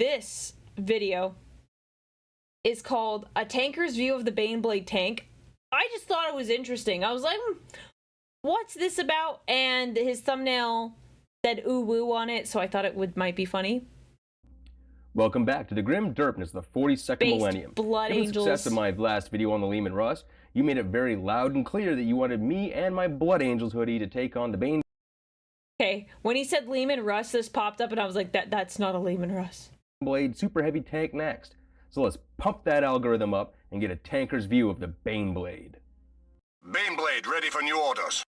This video is called A Tanker's View of the BANEBLADE Tank. I just thought it was interesting. I was like, what's this about? And his thumbnail said ooh woo on it, so I thought it might be funny. Welcome back to the Grim Derpness of the 42nd Millennium. Blood Given Angels. the success of my last video on the Leman Russ, you made it very loud and clear that you wanted me and my Blood Angels hoodie to take on the Bane. Okay, when he said Leman Russ, this popped up and I was like, that's not a Leman Russ. Blade super heavy tank next. So let's pump that algorithm up and get a tanker's view of the Baneblade. Baneblade ready for new orders.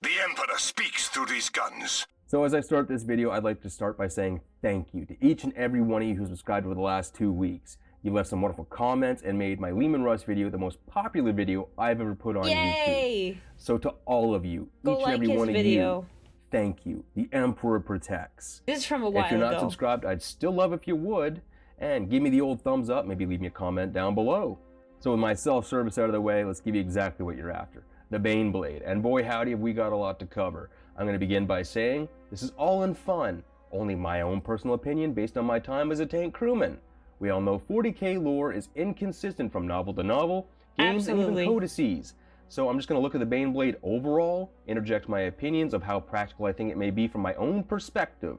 The Emperor speaks through these guns. So as I start this video, I'd like to start by saying thank you to each and every one of you who's subscribed over the last 2 weeks. You left some wonderful comments and made my Leman Russ video the most popular video I've ever put on Yay! YouTube. So to all of you, Go each and every like one his of video. you, thank you. The Emperor protects. This is from a while ago. If you're not subscribed, I'd still love if you would. And give me the old thumbs up, maybe leave me a comment down below. So with my self-service out of the way, let's give you exactly what you're after. The Baneblade. And boy howdy have we got a lot to cover. I'm going to begin by saying, this is all in fun. Only my own personal opinion based on my time as a tank crewman. We all know 40k lore is inconsistent from novel to novel, games and even codices. So I'm just going to look at the Baneblade overall, interject my opinions of how practical I think it may be from my own perspective.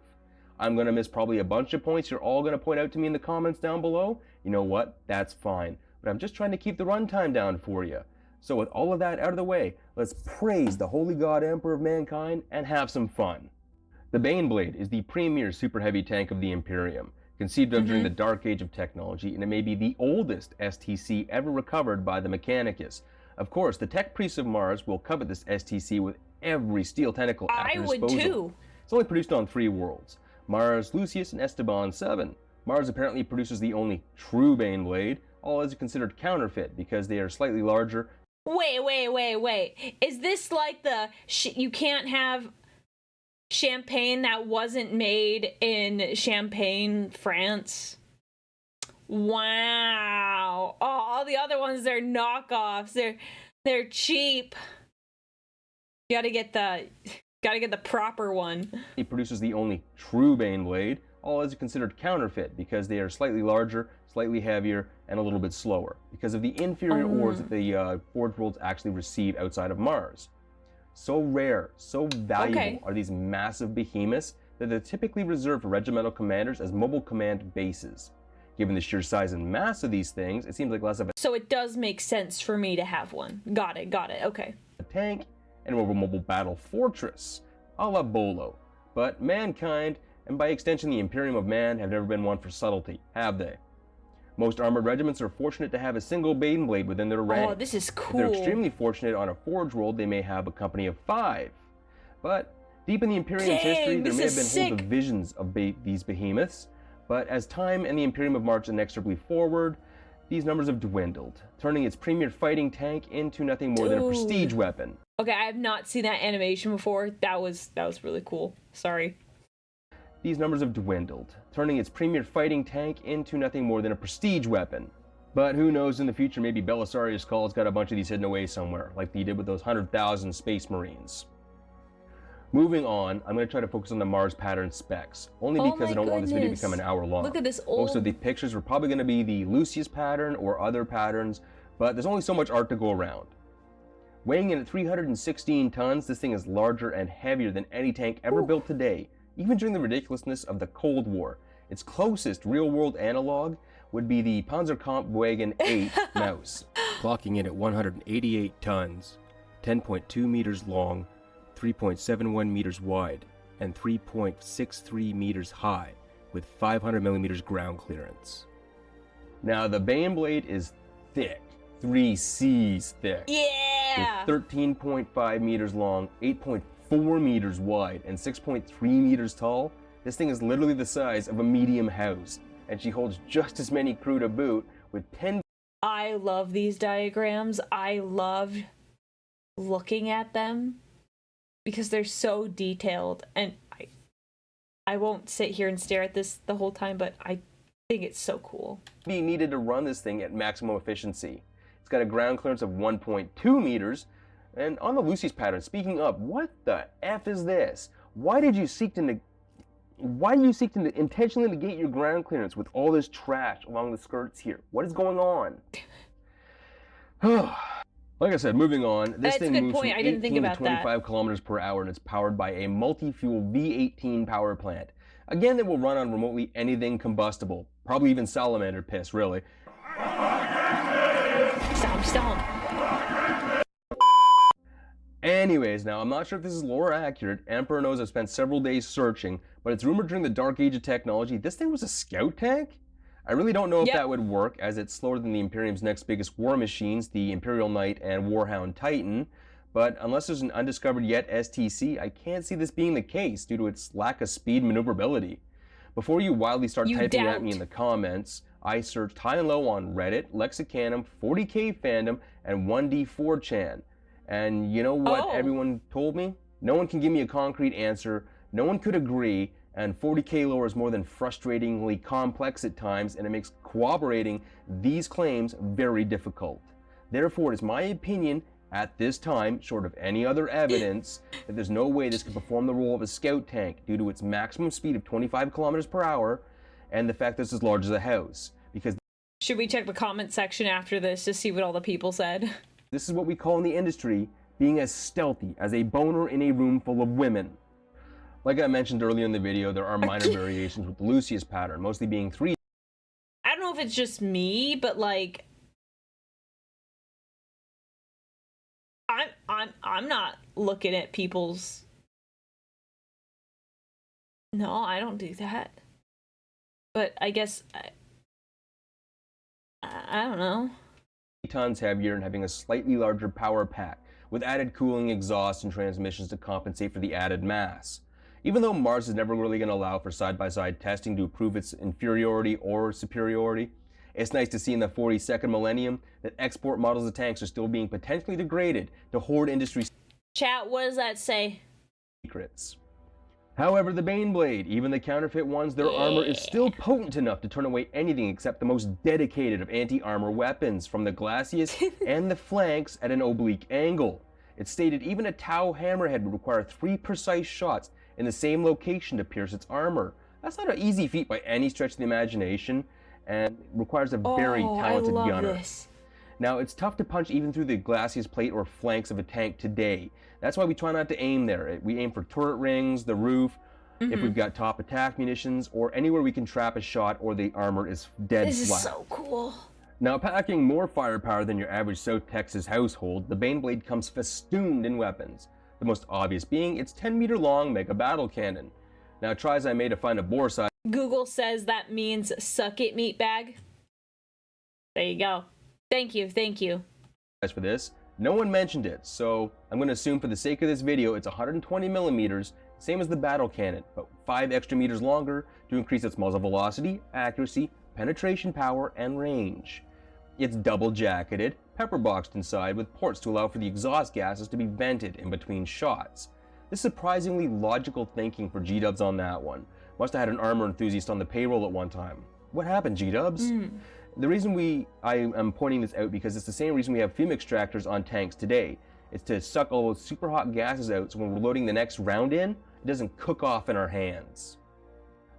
I'm going to miss probably a bunch of points you're all going to point out to me in the comments down below. You know what? That's fine. But I'm just trying to keep the runtime down for you. So with all of that out of the way, let's praise the Holy God Emperor of Mankind and have some fun. The Baneblade is the premier super heavy tank of the Imperium, conceived of during the Dark Age of technology, and it may be the oldest STC ever recovered by the Mechanicus. Of course, the Tempris of Mars will covet this STC with every steel tentacle at their disposal. I would too. It's only produced on 3 worlds. Mars, Lucius, and Esteban 7. Mars apparently produces the only true Baneblade, all is considered counterfeit because they are slightly larger. Wait. Is this like the you can't have champagne that wasn't made in Champagne, France? Wow. Oh, all the other ones, they're knockoffs. They're cheap. You gotta get the proper one. He produces the only true Baneblade, all is considered counterfeit because they are slightly larger, slightly heavier, and a little bit slower because of the inferior ores that the Forge Worlds actually receive outside of Mars. So rare, so valuable are these massive behemoths that they're typically reserved for regimental commanders as mobile command bases. Given the sheer size and mass of these things, it seems like less of a So it does make sense for me to have one. Got it, okay. a tank and more of a mobile battle fortress, a la Bolo. But mankind, and by extension the Imperium of Man, have never been one for subtlety, have they? Most armored regiments are fortunate to have a single Baneblade within their ranks. Oh, this is cool. If they're extremely fortunate on a Forge World, they may have a company of 5. But deep in the Imperium's history, there may have been whole divisions of these behemoths. But as time and the Imperium have marched inexorably forward, these numbers have dwindled, turning its premier fighting tank into nothing more than a prestige weapon. Okay, I have not seen that animation before. That was really cool. Sorry. These numbers have dwindled, turning its premier fighting tank into nothing more than a prestige weapon. But who knows, in the future, maybe Belisarius Call's got a bunch of these hidden away somewhere, like he did with those 100,000 Space Marines. Moving on, I'm going to try to focus on the Mars pattern specs, only because I don't want this video to become an hour long. Look at this old... Most of the pictures were probably going to be the Lucius pattern or other patterns, but there's only so much art to go around. Weighing in at 316 tons, this thing is larger and heavier than any tank ever built today, even during the ridiculousness of the Cold War. Its closest real-world analog would be the Panzerkampfwagen 8 Maus, clocking in at 188 tons, 10.2 meters long, 3.71 meters wide, and 3.63 meters high, with 500 millimeters ground clearance. Now the Baneblade is thick, 3 C's thick. Yeah! With 13.5 meters long, 8.4 meters wide, and 6.3 meters tall. This thing is literally the size of a medium house, and she holds just as many crew to boot with 10. I love these diagrams. I love looking at them because they're so detailed, and I won't sit here and stare at this the whole time, but I think it's so cool. Be needed to run this thing at maximum efficiency. It's got a ground clearance of 1.2 meters, and on the Lucius pattern, speaking of, what the F is this? Why did you seek to Why do you seek to intentionally negate your ground clearance with all this trash along the skirts here? What is going on? Like I said, moving on, this thing moves from 18 to 25 kilometers per hour, and it's powered by a multi-fuel V18 power plant. Again, it will run on remotely anything combustible, probably even salamander piss, really. Stomp. Anyways, now I'm not sure if this is lore accurate. Emperor knows I've spent several days searching, but it's rumored during the Dark Age of technology this thing was a scout tank? I really don't know if that would work, as it's slower than the Imperium's next biggest war machines, the Imperial Knight and Warhound Titan, but unless there's an undiscovered yet STC, I can't see this being the case due to its lack of speed maneuverability. Before you wildly start typing at me in the comments, I searched high and low on Reddit, Lexicanum, 40k Fandom, and 1D4chan. And you know what everyone told me? No one can give me a concrete answer, no one could agree, and 40k lore is more than frustratingly complex at times, and it makes corroborating these claims very difficult. Therefore, it is my opinion at this time, short of any other evidence, that there's no way this could perform the role of a scout tank due to its maximum speed of 25 kilometers per hour and the fact that it's as large as a house. Because should we check the comment section after this to see what all the people said? This is what we call in the industry being as stealthy as a boner in a room full of women. Like I mentioned earlier in the video, there are minor variations with the Lucius pattern, mostly being 3. I don't know if it's just me, but like I'm not looking at people's. No, I don't do that. But I guess I don't know. Tons heavier and having a slightly larger power pack with added cooling, exhaust, and transmissions to compensate for the added mass. Even though Mars is never really going to allow for side-by-side testing to prove its inferiority or superiority, it's nice to see in the 42nd millennium that export models of tanks are still being potentially degraded to hoard industry chat. What does that say? Secrets. However, the Baneblade, even the counterfeit ones, their armor is still potent enough to turn away anything except the most dedicated of anti-armor weapons from the glacis and the flanks at an oblique angle. It's stated even a Tau hammerhead would require 3 precise shots in the same location to pierce its armor. That's not an easy feat by any stretch of the imagination, and requires a very talented gunner. This. Now, it's tough to punch even through the glacis plate or flanks of a tank today. That's why we try not to aim there. We aim for turret rings, the roof, if we've got top attack munitions, or anywhere we can trap a shot or the armor is dead flat. This is so cool. Now, packing more firepower than your average South Texas household, the Baneblade comes festooned in weapons. The most obvious being its 10-meter long mega battle cannon. Now, try as I may to find a bore size. Google says that means suck it, meatbag. There you go. Thank you. As for this, no one mentioned it, so I'm going to assume for the sake of this video it's 120 millimeters, same as the battle cannon, but 5 extra meters longer to increase its muzzle velocity, accuracy, penetration power, and range. It's double jacketed, pepper boxed inside with ports to allow for the exhaust gases to be vented in between shots. This is surprisingly logical thinking for G-dubs on that one. Must have had an armor enthusiast on the payroll at one time. What happened, G-dubs? The reason I am pointing this out because it's the same reason we have fume extractors on tanks today. It's to suck all those super hot gases out so when we're loading the next round in, it doesn't cook off in our hands.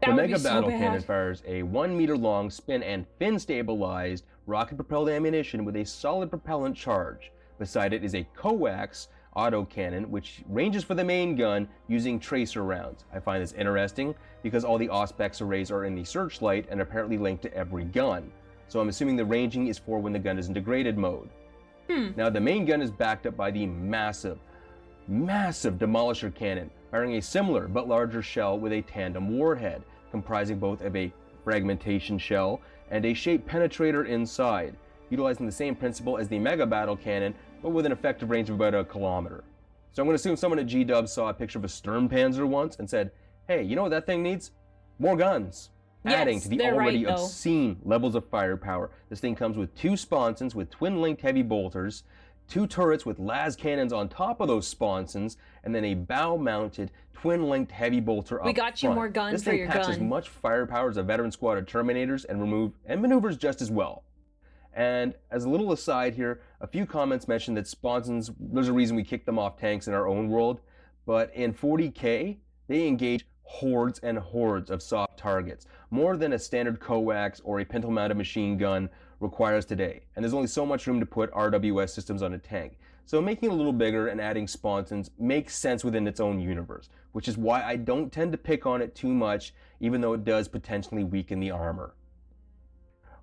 The Mega Battle Cannon fires a 1 meter long spin and fin stabilized rocket propelled ammunition with a solid propellant charge. Beside it is a coax autocannon which ranges for the main gun using tracer rounds. I find this interesting because all the Auspex arrays are in the searchlight and apparently linked to every gun. So I'm assuming the ranging is for when the gun is in degraded mode. Now the main gun is backed up by the massive Demolisher cannon, firing a similar but larger shell with a tandem warhead, comprising both of a fragmentation shell and a shape penetrator inside, utilizing the same principle as the Mega Battle Cannon, but with an effective range of about 1 kilometer. So I'm going to assume someone at G-Dub saw a picture of a Sturmpanzer once and said, hey, you know what that thing needs? More guns. Adding to the already obscene levels of firepower, this thing comes with 2 sponsons with twin-linked heavy bolters, 2 turrets with las cannons on top of those sponsons, and then a bow-mounted twin-linked heavy bolter up front. We got you more guns for your gun. This thing packs as much firepower as a veteran squad of Terminators and maneuvers just as well. And as a little aside here, a few comments mentioned that sponsons, there's a reason we kick them off tanks in our own world, but in 40k, they engage hordes and hordes of soft targets, more than a standard coax or a pintle-mounted machine gun requires today, and there's only so much room to put RWS systems on a tank. So making it a little bigger and adding sponsons makes sense within its own universe, which is why I don't tend to pick on it too much, even though it does potentially weaken the armor.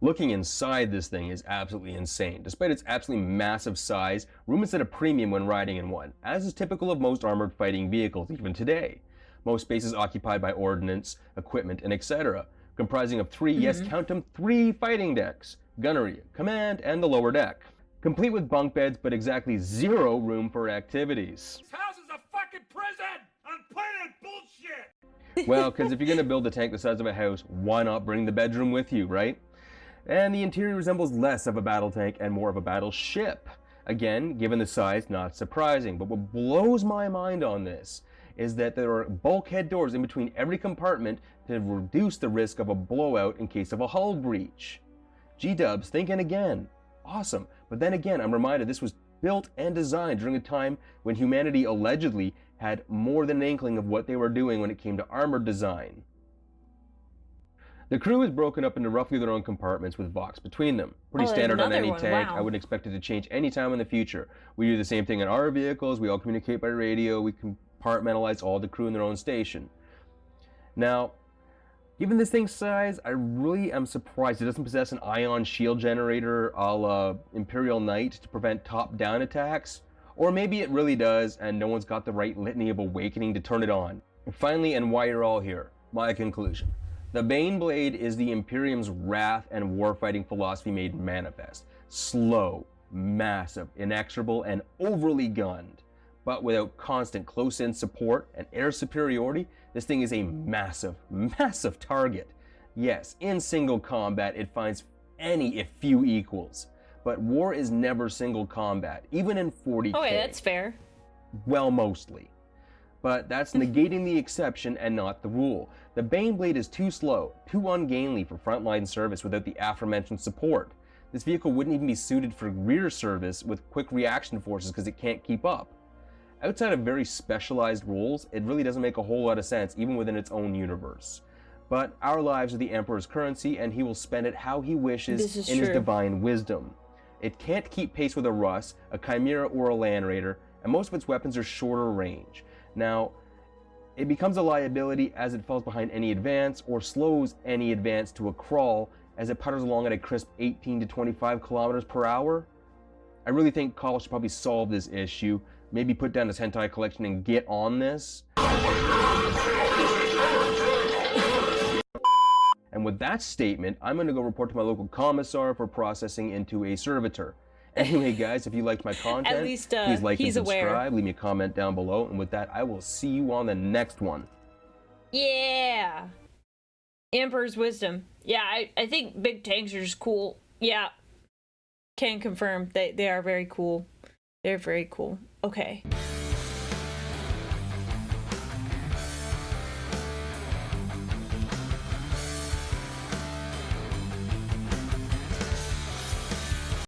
Looking inside this thing is absolutely insane. Despite its absolutely massive size, room is at a premium when riding in one, as is typical of most armored fighting vehicles even today. Most space is occupied by ordnance, equipment, and etc., comprising of three, yes, count them, 3 fighting decks, gunnery, command, and the lower deck. Complete with bunk beds, but exactly 0 room for activities. This house is a fucking prison! I'm playing bullshit! Well, because if you're going to build a tank the size of a house, why not bring the bedroom with you, right? And the interior resembles less of a battle tank and more of a battleship. Again, given the size, not surprising, but what blows my mind on this is that there are bulkhead doors in between every compartment to reduce the risk of a blowout in case of a hull breach. G-dubs, thinking again. Awesome. But then again, I'm reminded this was built and designed during a time when humanity allegedly had more than an inkling of what they were doing when it came to armor design. The crew is broken up into roughly their own compartments with Vox between them. Pretty standard on any tank. Wow. I wouldn't expect it to change any time in the future. We do the same thing in our vehicles. We all communicate by radio. We compartmentalize all the crew in their own station. Now, given this thing's size, I really am surprised it doesn't possess an ion shield generator a la Imperial Knight to prevent top-down attacks. Or maybe it really does, and no one's got the right litany of awakening to turn it on. And finally, and why you're all here, my conclusion. The Baneblade is the Imperium's wrath and warfighting philosophy made manifest. Slow, massive, inexorable, and overly gunned. But without constant close-in support and air superiority, this thing is a massive, massive target. Yes, in single combat, it finds any if few equals. But war is never single combat, even in 40K. Okay, that's fair. Well, mostly. But that's negating the exception and not the rule. The Baneblade is too slow, too ungainly for frontline service without the aforementioned support. This vehicle wouldn't even be suited for rear service with quick reaction forces because it can't keep up. Outside of very specialized roles, it really doesn't make a whole lot of sense even within its own universe. But our lives are the Emperor's currency and he will spend it how he wishes in his divine wisdom. It can't keep pace with a Russ, a Chimera, or a Land Raider, and most of its weapons are shorter range. Now, it becomes a liability as it falls behind any advance or slows any advance to a crawl as it putters along at a crisp 18 to 25 kilometers per hour. I really think Call should probably solve this issue, maybe put down his hentai collection and get on this. And with that statement, I'm going to go report to my local commissar for processing into a servitor. Anyway, guys, if you liked my content, At least, please like and he's subscribe, aware. leave me a comment down below, and with that, I will see you on the next one. Yeah. Emperor's Wisdom. Yeah, I think big tanks are just cool. Yeah. Can confirm they are very cool. They're very cool. Okay.